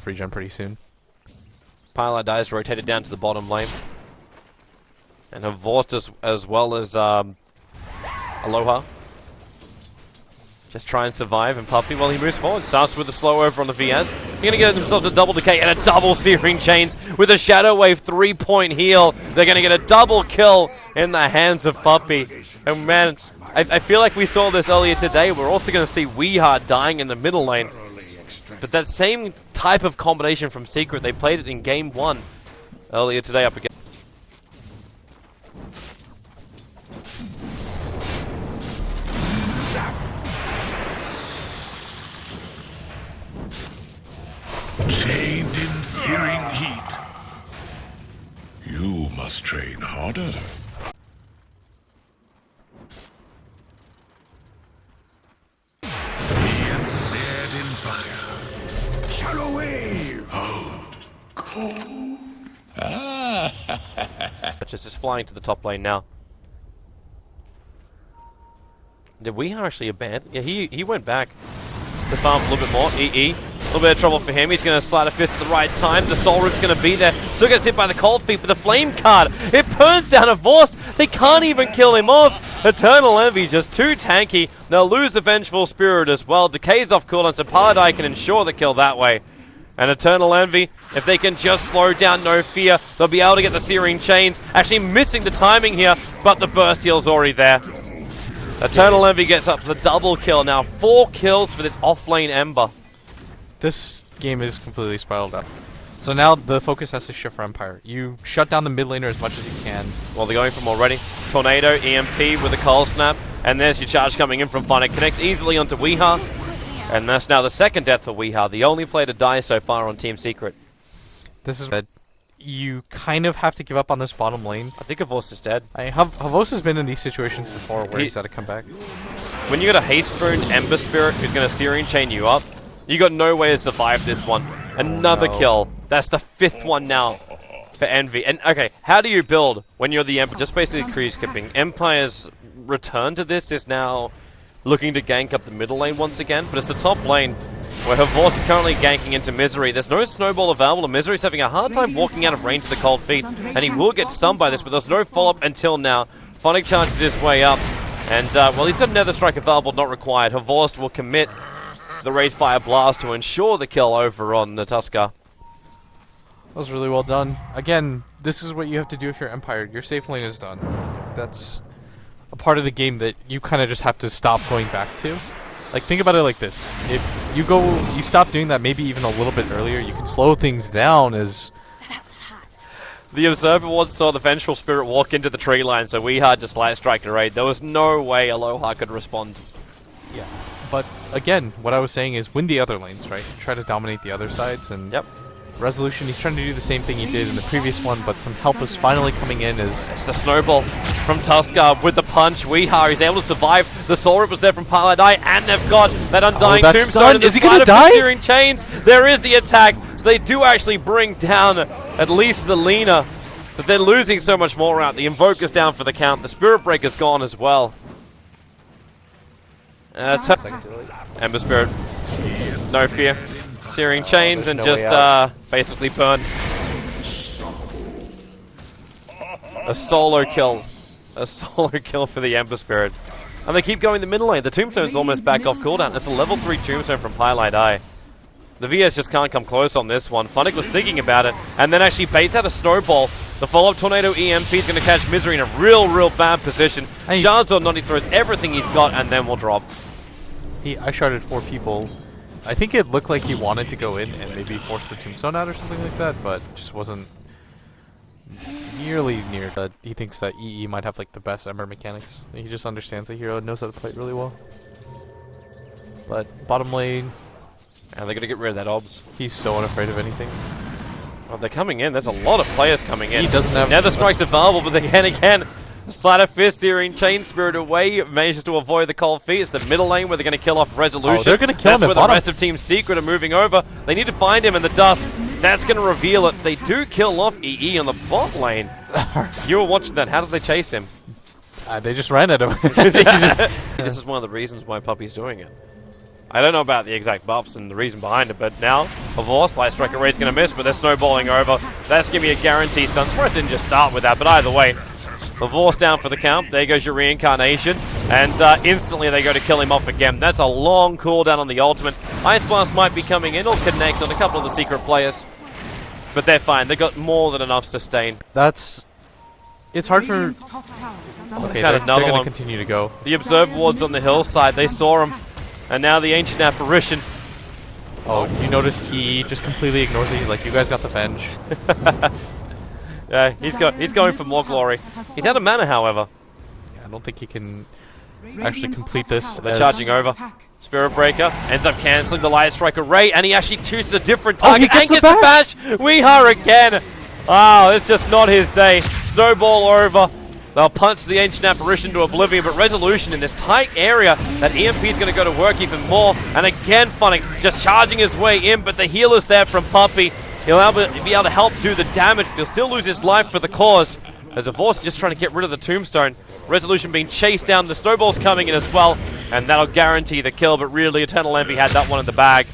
regen pretty soon. Pilot dies rotated down to the bottom lane. And Havorst as well as Aloha. Just try and survive, and Puppy, well, he moves forward. Starts with a slow over on the VS. They're going to get themselves a double decay and a double Searing Chains with a Shadow Wave 3-point heal. They're going to get a double kill in the hands of Puppy. And man, I feel like we saw this earlier today. We're also going to see Weehart dying in the middle lane. But that same type of combination from Secret, they played it in Game 1 earlier today up against. Chained in searing heat. You must train harder. Be ensnared in fire. Shallow wave. Hold. Cold. Just flying to the top lane now. Did we actually abandon? Yeah, he went back to farm a little bit more. EE. A little bit of trouble for him. He's going to slide a fist at the right time. The Soul Root's going to be there. Still gets hit by the Cold Feet, but the Flame card, it burns down Havorst. They can't even kill him off. Eternal Envy just too tanky. They'll lose the Vengeful Spirit as well. Decays off cooldown, so Paladai can ensure the kill that way. And Eternal Envy, if they can just slow down No Fear, they'll be able to get the Searing Chains. Actually missing the timing here, but the burst heal's already there. Eternal Envy gets up the double kill now. 4 kills for this offlane Ember. This game is completely spiraled out. So now the focus has to shift for Empire. You shut down the mid laner as much as you can. Well, they're going from already. Tornado, EMP with a Cold Snap. And there's your charge coming in from Fun. It connects easily onto Weehar. And that's now the second death for Weehar. The only player to die so far on Team Secret. This is that you kind of have to give up on this bottom lane. I think Havorst is dead. Havorst has been in these situations before where he's had to come back. When you got a Haste Rune Ember Spirit who's going to Searing Chain you up, you got no way to survive this one. Another kill. That's the 5th one now for Envy. And okay, how do you build when you're the Emperor? Just basically creep skipping. Empire's return to this is now looking to gank up the middle lane once again, but it's the top lane where Havorst is currently ganking into Misery. There's no snowball available, and Misery's having a hard time walking out of range of the Cold Feet, and he will get stunned by this, but there's no follow-up until now. Phonic charges his way up, and well, he's got another strike available, not required. Havorst will commit the Wraith Fire Blast to ensure the kill over on the Tusker. That was really well done. Again, this is what you have to do if you're Empire. Your safe lane is done. That's a part of the game that you kind of just have to stop going back to. Like, think about it like this. If you stop doing that maybe even a little bit earlier, you can slow things down as... The Observer once saw the Vengeful Spirit walk into the tree line, so Weehart just light strike to raid. There was no way Aloha could respond. Yeah. But again, what I was saying is win the other lanes, right? Try to dominate the other sides, and Resolution, he's trying to do the same thing he did in the previous one, but some help is finally coming in as... It's the snowball from Tusker with the punch. Weehar, he's able to survive. The Soul Rip was there from Paladai, and they've got that Undying Tombstone. Is he going to die? Searing Chains. There is the attack, so they do actually bring down at least the Lina, but they're losing so much more out. The Invoker's down for the count. The Spirit Breaker's gone as well. Ember Spirit, no fear. Searing Chains and just basically burn. A solo kill. A solo kill for the Ember Spirit. And they keep going the middle lane. The Tombstone's almost back off cooldown. It's a level 3 Tombstone from Highlight Eye. The VS just can't come close on this one. Funnick was thinking about it and then actually baits out a snowball. The follow-up Tornado EMP is going to catch Misery in a real bad position. Shards on Noddy throws everything he's got and then will drop. I sharded 4 people. I think it looked like he wanted to go in and maybe force the Tombstone out or something like that, but just wasn't nearly near. He thinks that EE might have like the best Ember mechanics. He just understands the hero and knows how to play it really well. But bottom lane... And they're going to get rid of that Obs. He's so unafraid of anything. Oh, they're coming in. There's a lot of players coming in. He doesn't have... Now the strike's available, but again, Slider Fist, Searing Chain Spirit away, manages to avoid the Cold Feet. It's the middle lane where they're going to kill off Resolution. Oh, they're going to kill him That's at where the rest of Team Secret are moving over. They need to find him in the dust. That's going to reveal it. They do kill off EE on the bot lane. You were watching that. How did they chase him? They just ran at him. This is one of the reasons why Puppy's doing it. I don't know about the exact buffs and the reason behind it, but now, Divorce, Light Striker Raid's going to miss, but they're snowballing over. That's going to be a guaranteed stun. Swerve didn't just start with that, but either way, Divorce down for the count. There goes your reincarnation, and instantly they go to kill him off again. That's a long cooldown on the ultimate. Ice Blast might be coming in or connect on a couple of the secret players, but they're fine. They got more than enough sustain. It's hard for... Okay, they're going to continue to go. The Observe Wards on the hillside, they saw him. And now the Ancient Apparition. Oh, you notice he just completely ignores it. He's like, you guys got the Venge. Yeah, he's going for more glory. He's out of mana, however. Yeah, I don't think he can actually complete this. They're charging over. Spirit Breaker ends up cancelling the Light Striker Ray, and he actually chooses a different target. Oh, he gets the bash! Weeha again! Oh, it's just not his day. Snowball over. They'll punch the Ancient Apparition to oblivion, but Resolution in this tight area, that EMP is going to go to work even more. And again, Funnick just charging his way in, but the healer's there from Puppy. He'll be able to help do the damage, but he'll still lose his life for the cause. As Divorce is just trying to get rid of the Tombstone. Resolution being chased down, the Snowball's coming in as well, and that'll guarantee the kill, but really, Eternal Envy had that one in the bag.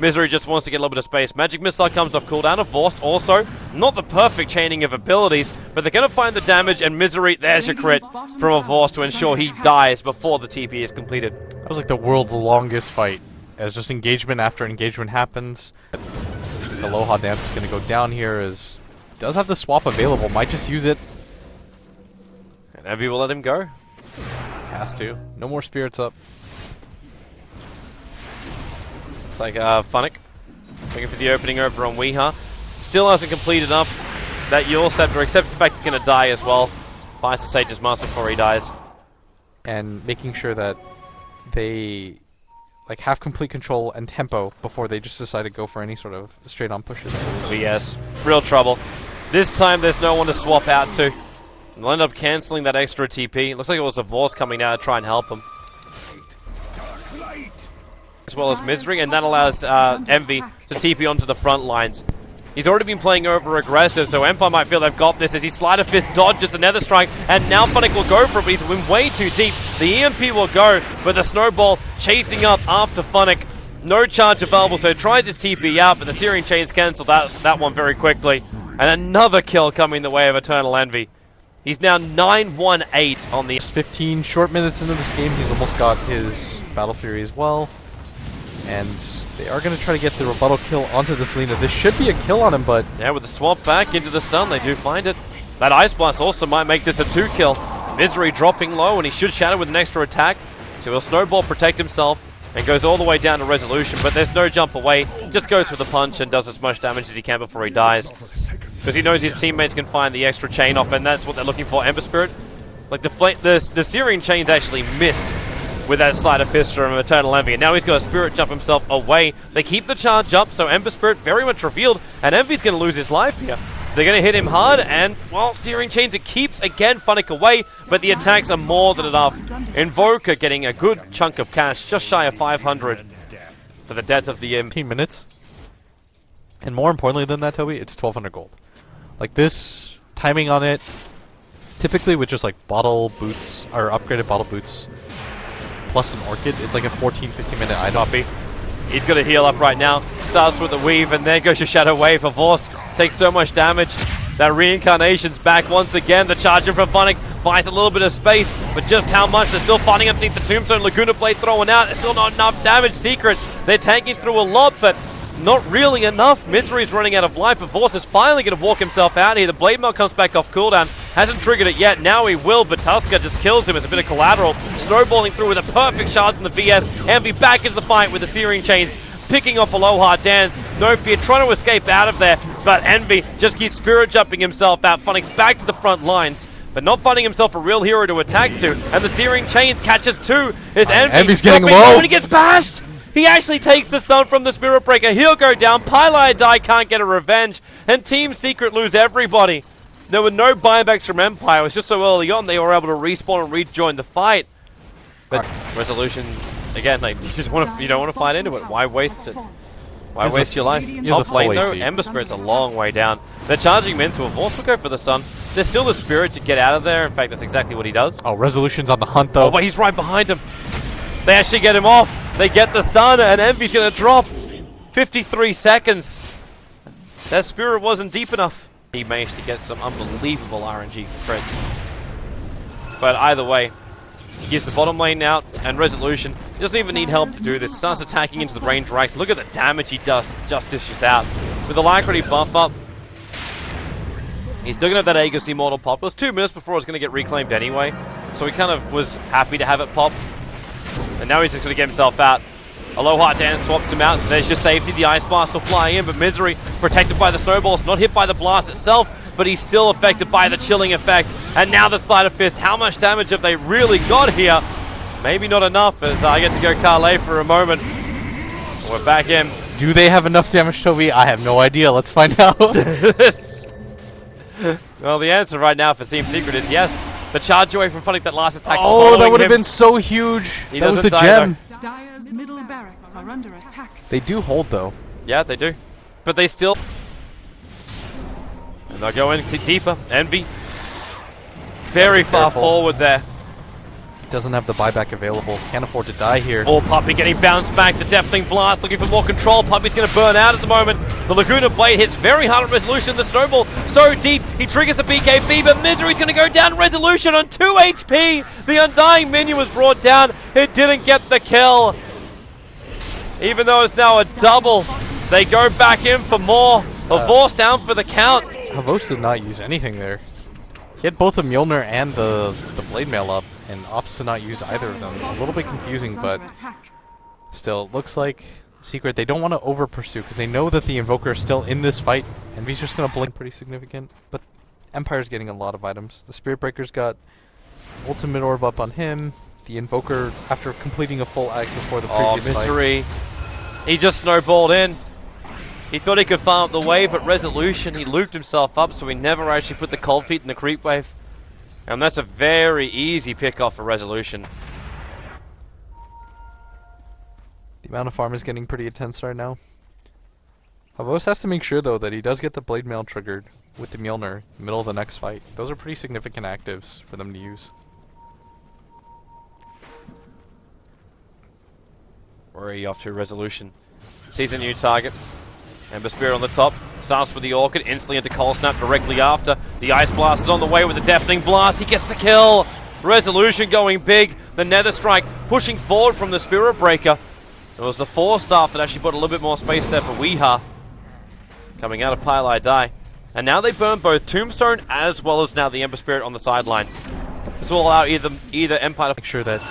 Misery just wants to get a little bit of space. Magic Missile comes off cooldown. Divorce also, not the perfect chaining of abilities, but they're going to find the damage, and Misery, there's your crit from Divorce to ensure he dies before the TP is completed. That was like the world's longest fight, as just engagement after engagement happens. The Aloha Dance is going to go down here, as does have the swap available, might just use it. And Envy will let him go. Has to. No more spirits up. It's like Funnick looking for the opening over on Weeha. Still hasn't completed up that Yule Scepter, except for the fact he's going to die as well. Buys the Sage's Mask before he dies. And making sure that they have complete control and tempo before they just decide to go for any sort of straight-on pushes. But yes, real trouble. This time there's no one to swap out to. They'll end up cancelling that extra TP. Looks like it was Divorce coming down to try and help him. As well as Misery, and that allows Envy to TP onto the front lines. He's already been playing over aggressive, so Empire might feel they've got this as he Sleight of Fist dodges the Nether Strike, and now Funnick will go for it, but he's been way too deep. The EMP will go, but the Snowball chasing up after Funnick. No charge available, so he tries his TP out, but the Searing Chains cancel that one very quickly. And another kill coming the way of Eternal Envy. He's now 9-1-8 on the... 15 short minutes into this game, he's almost got his Battle Fury as well. And they are going to try to get the rebuttal kill onto this Lena. This should be a kill on him, but... Yeah, with the swap back into the stun, they do find it. That Ice Blast also might make this a 2-kill. Misery dropping low, and he should shatter with an extra attack. So he'll Snowball protect himself, and goes all the way down to Resolution, but there's no jump away. Just goes for the punch and does as much damage as he can before he dies. Because he knows his teammates can find the extra chain off, and that's what they're looking for. Ember Spirit, like the Searing Chains actually missed with that Sleight of Fist from Eternal Envy, and now he's got a Spirit jump himself away. They keep the charge up, so Ember Spirit very much revealed, and Envy's going to lose his life here. They're going to hit him hard, and, well, Searing Chains, it keeps, again, Funnick away, but the attacks are more than enough. Invoker getting a good chunk of cash, just shy of 500 for the death of the imp. 15 minutes. And more importantly than that, Toby, it's 1,200 gold. Like, this timing on it, typically with just, like, bottle boots, or upgraded bottle boots, plus an Orchid, it's like a 14-15 minute item. He's got to heal up right now. Starts with the weave, and there goes your Shadow Wave. Divorced takes so much damage. That Reincarnation's back once again. The charging from Funnick buys a little bit of space, but just how much? They're still fighting underneath the Tombstone. Laguna Blade throwing out. It's still not enough damage. Secret, they're tanking through a lot, but not really enough. Misery's running out of life. Divorce is finally going to walk himself out here. The Blade Mail comes back off cooldown. Hasn't triggered it yet. Now he will, but Tusker just kills him as a bit of collateral. Snowballing through with a perfect shards in the VS. Envy back into the fight with the Searing Chains. Picking off Aloha Dance. No fear, trying to escape out of there. But Envy just keeps Spirit jumping himself out. Funnick's back to the front lines, but not finding himself a real hero to attack to. And the Searing Chains catches two. It's Envy. Envy's getting low. And he gets bashed. He actually takes the stun from the Spirit Breaker. He'll go down. Pylai Die can't get a revenge. And Team Secret lose everybody. There were no buybacks from Empire. It was just so early on they were able to respawn and rejoin the fight. But Resolution, again, like, you don't want to fight into it. Why waste it? Why waste your life? Top lane though, Ember Spirit's a long way down. They're charging him into a Divorce will go for the stun. There's still the Spirit to get out of there. In fact, that's exactly what he does. Oh, Resolution's on the hunt though. Oh, but he's right behind him. They actually get him off. They get the stun, and Envy's going to drop. 53 seconds. That Spirit wasn't deep enough. He managed to get some unbelievable RNG for crits. But either way, he gives the bottom lane out, and Resolution, he doesn't even need help to do this. Starts attacking into the range racks. Look at the damage he does, just dishes out. With the Alacrity buff up, he's still going to have that Aegis Immortal pop. It was 2 minutes before it was going to get reclaimed anyway, so he kind of was happy to have it pop. And now he's just going to get himself out. Aloha Dance swaps him out, so there's just safety. The Ice Blast will fly in, but Misery, protected by the snowballs, not hit by the blast itself, but he's still affected by the chilling effect. And now the Sleight of Fist. How much damage have they really got here? Maybe not enough, as I get to go Carlet for a moment. We're back in. Do they have enough damage, Toby? I have no idea. Let's find out. Well, the answer right now for Team Secret is yes. The charge away from funding that last attack. Oh, that would have been so huge. That was the gem. Dire's middle barracks are under attack. They do hold, though. Yeah, they do. But they still... And they'll go in deeper. Envy. Very far forward there. Doesn't have the buyback available. Can't afford to die here. Oh, Puppey getting bounced back. The Deathling Blast looking for more control. Puppey's going to burn out at the moment. The Laguna Blade hits very hard on Resolution. The Snowball so deep. He triggers the BKB, but Misery's going to go down. Resolution on 2 HP. The Undying Minion was brought down. It didn't get the kill. Even though it's now a double, they go back in for more. Lavorce down for the count. Havos did not use anything there. He had both the Mjolnir and the Blade Mail up, and opts to not use either of them. A little bit confusing, but still, it looks like Secret, they don't want to over-pursue, because they know that the Invoker is still in this fight, and V's just going to blink pretty significant. But Empire's getting a lot of items. The Spirit Breaker's got Ultimate Orb up on him. The Invoker, after completing a full axe before the previous Misery. He just snowballed in. He thought he could farm up the wave, but Resolution, he looped himself up, so he never actually put the cold feet in the creep wave. And that's a very easy pick-off for Resolution. The amount of farm is getting pretty intense right now. Havos has to make sure, though, that he does get the Blade Mail triggered with the Mjolnir in the middle of the next fight. Those are pretty significant actives for them to use. Where are you off to? Resolution sees a new target. Ember Spirit on the top. Starts with the Orchid. Instantly into Cold Snap directly after. The Ice Blast is on the way with the Deafening Blast. He gets the kill. Resolution going big. The Nether Strike pushing forward from the Spirit Breaker. It was the 4-star that actually put a little bit more space there for Weeha. Coming out of Pile I Die. And now they burn both Tombstone as well as now the Ember Spirit on the sideline. This will allow either Empire to make sure that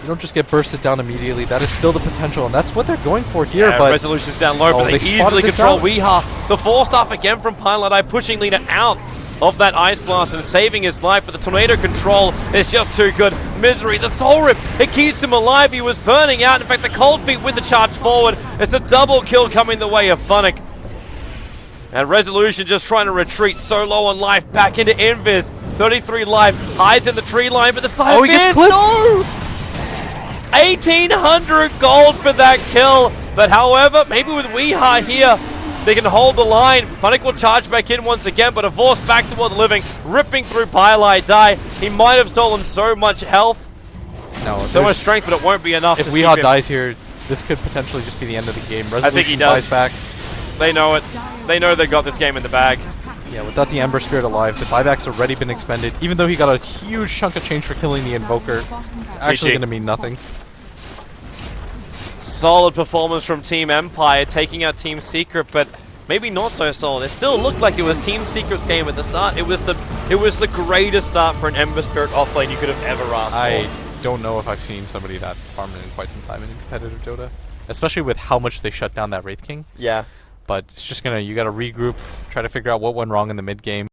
you don't just get bursted down immediately. That is still the potential, and that's what they're going for here. Yeah, but Resolution's down low, but they easily control Weeha. The 4-star again from Pilot Eye, pushing Leader out of that Ice Blast and saving his life, but the Tornado control is just too good. Misery, the Soul Rip, it keeps him alive. He was burning out. In fact, the Cold Feet with the charge forward. It's a double kill coming the way of Funnick. And Resolution just trying to retreat so low on life back into Invis. 33 life, hides in the tree line, but the Fire he gets clipped. No! 1,800 gold for that kill. But however, maybe with Weeha here, they can hold the line. Funnick will charge back in once again, but a force back toward the living, ripping through Pile I Die. He might have stolen so much health, so much strength, but it won't be enough. If Weeha dies here, this could potentially just be the end of the game. Resolution I think he does. Back. They know it. They know they got this game in the bag. Yeah, without the Ember Spirit alive, the buyback's already been expended. Even though he got a huge chunk of change for killing the Invoker, it's actually going to mean nothing. Solid performance from Team Empire, taking out Team Secret, but maybe not so solid. It still looked like it was Team Secret's game at the start. It was the greatest start for an Ember Spirit offlane you could have ever asked for. I don't know if I've seen somebody that farmed in quite some time in competitive Dota, especially with how much they shut down that Wraith King. Yeah. But it's just you gotta regroup, try to figure out what went wrong in the mid game.